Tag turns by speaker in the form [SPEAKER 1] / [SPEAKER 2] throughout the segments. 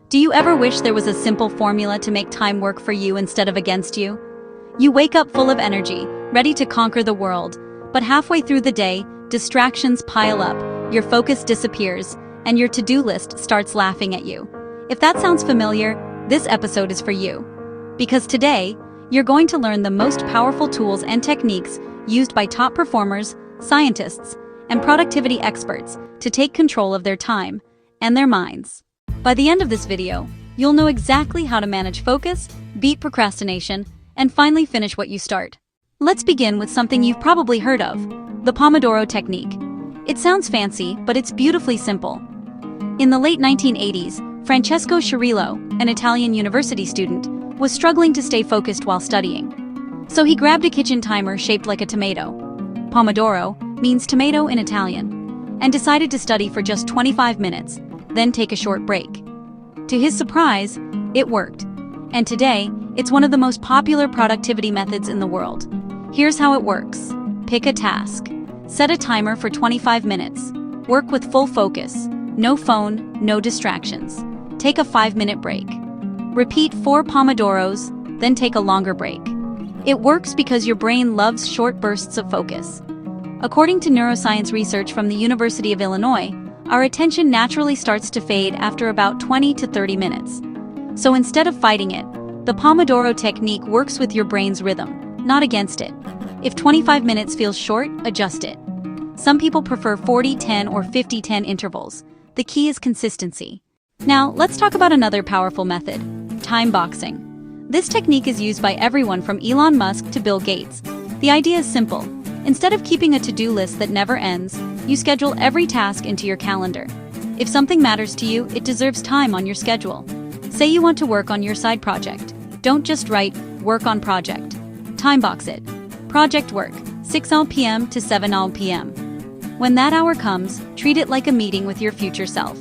[SPEAKER 1] Do you ever wish there was a simple formula to make time work for you instead of against you? You wake up full of energy, ready to conquer the world, but halfway through the day, distractions pile up, your focus disappears, and your to-do list starts laughing at you. If that sounds familiar, this episode is for you. Because today, you're going to learn the most powerful tools and techniques used by top performers, scientists, and productivity experts to take control of their time and their minds. By the end of this video, you'll know exactly how to manage focus, beat procrastination, and finally finish what you start. Let's begin with something you've probably heard of, the Pomodoro Technique. It sounds fancy, but it's beautifully simple. In the late 1980s, Francesco Cirillo, an Italian university student, was struggling to stay focused while studying. So he grabbed a kitchen timer shaped like a tomato. Pomodoro means tomato in Italian, and decided to study for just 25 minutes, then take a short break. To his surprise, it worked. And today, it's one of the most popular productivity methods in the world. Here's how it works. Pick a task. Set a timer for 25 minutes. Work with full focus. No phone, no distractions. Take a 5-minute break. Repeat 4 Pomodoros, then take a longer break. It works because your brain loves short bursts of focus. According to neuroscience research from the University of Illinois, our attention naturally starts to fade after about 20 to 30 minutes. So instead of fighting it, the Pomodoro technique works with your brain's rhythm, not against it. If 25 minutes feels short, adjust it. Some people prefer 40-10 or 50-10 intervals. The key is consistency. Now, let's talk about another powerful method, timeboxing. This technique is used by everyone from Elon Musk to Bill Gates. The idea is simple. Instead of keeping a to-do list that never ends, you schedule every task into your calendar. If something matters to you, it deserves time on your schedule. Say you want to work on your side project. Don't just write, work on project. Timebox it. Project work, 6 p.m. to 7 p.m. When that hour comes, treat it like a meeting with your future self.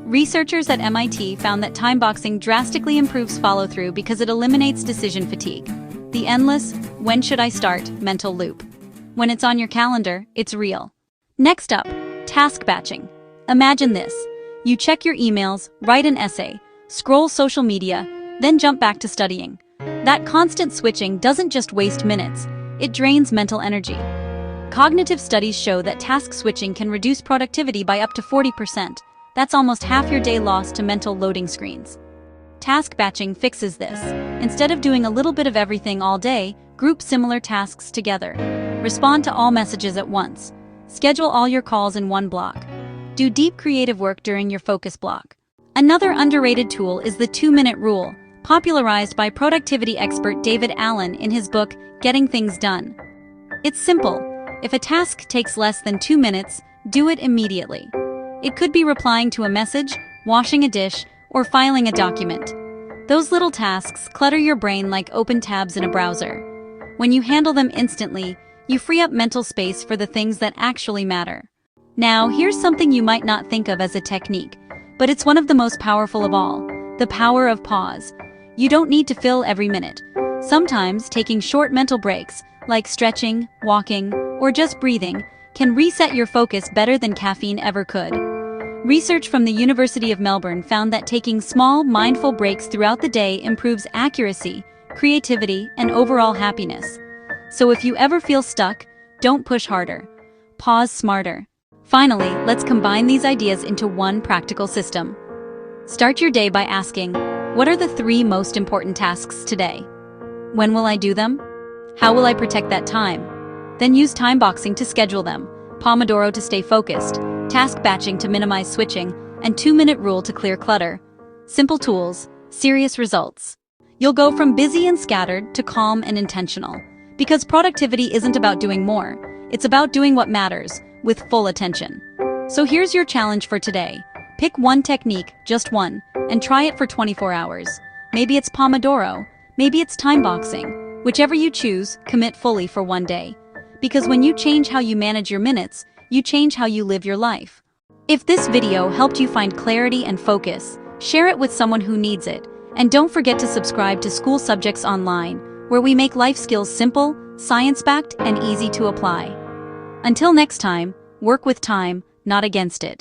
[SPEAKER 1] Researchers at MIT found that timeboxing drastically improves follow-through because it eliminates decision fatigue. The endless, when should I start, mental loop. When it's on your calendar, it's real. Next up, task batching. Imagine this. You check your emails, write an essay, scroll social media, then jump back to studying. That constant switching doesn't just waste minutes, it drains mental energy. Cognitive studies show that task switching can reduce productivity by up to 40%. That's almost half your day lost to mental loading screens. Task batching fixes this. Instead of doing a little bit of everything all day, group similar tasks together. Respond to all messages at once. Schedule all your calls in one block. Do deep creative work during your focus block. Another underrated tool is the 2-minute rule, popularized by productivity expert David Allen in his book, Getting Things Done. It's simple. If a task takes less than 2 minutes, do it immediately. It could be replying to a message, washing a dish, or filing a document. Those little tasks clutter your brain like open tabs in a browser. When you handle them instantly, you free up mental space for the things that actually matter. Now, here's something you might not think of as a technique, but it's one of the most powerful of all, the power of pause. You don't need to fill every minute. Sometimes taking short mental breaks, like stretching, walking, or just breathing, can reset your focus better than caffeine ever could. Research from the University of Melbourne found that taking small, mindful breaks throughout the day improves accuracy, creativity, and overall happiness. So if you ever feel stuck, don't push harder. Pause smarter. Finally, let's combine these ideas into one practical system. Start your day by asking, what are the 3 most important tasks today? When will I do them? How will I protect that time? Then use timeboxing to schedule them, Pomodoro to stay focused, task batching to minimize switching, and 2-minute rule to clear clutter. Simple tools, serious results. You'll go from busy and scattered to calm and intentional. Because productivity isn't about doing more, it's about doing what matters, with full attention. So here's your challenge for today. Pick one technique, just one, and try it for 24 hours. Maybe it's Pomodoro, maybe it's timeboxing. Whichever you choose, commit fully for one day. Because when you change how you manage your minutes, you change how you live your life. If this video helped you find clarity and focus, share it with someone who needs it. And don't forget to subscribe to School Subjects Online, where we make life skills simple, science-backed, and easy to apply. Until next time, work with time, not against it.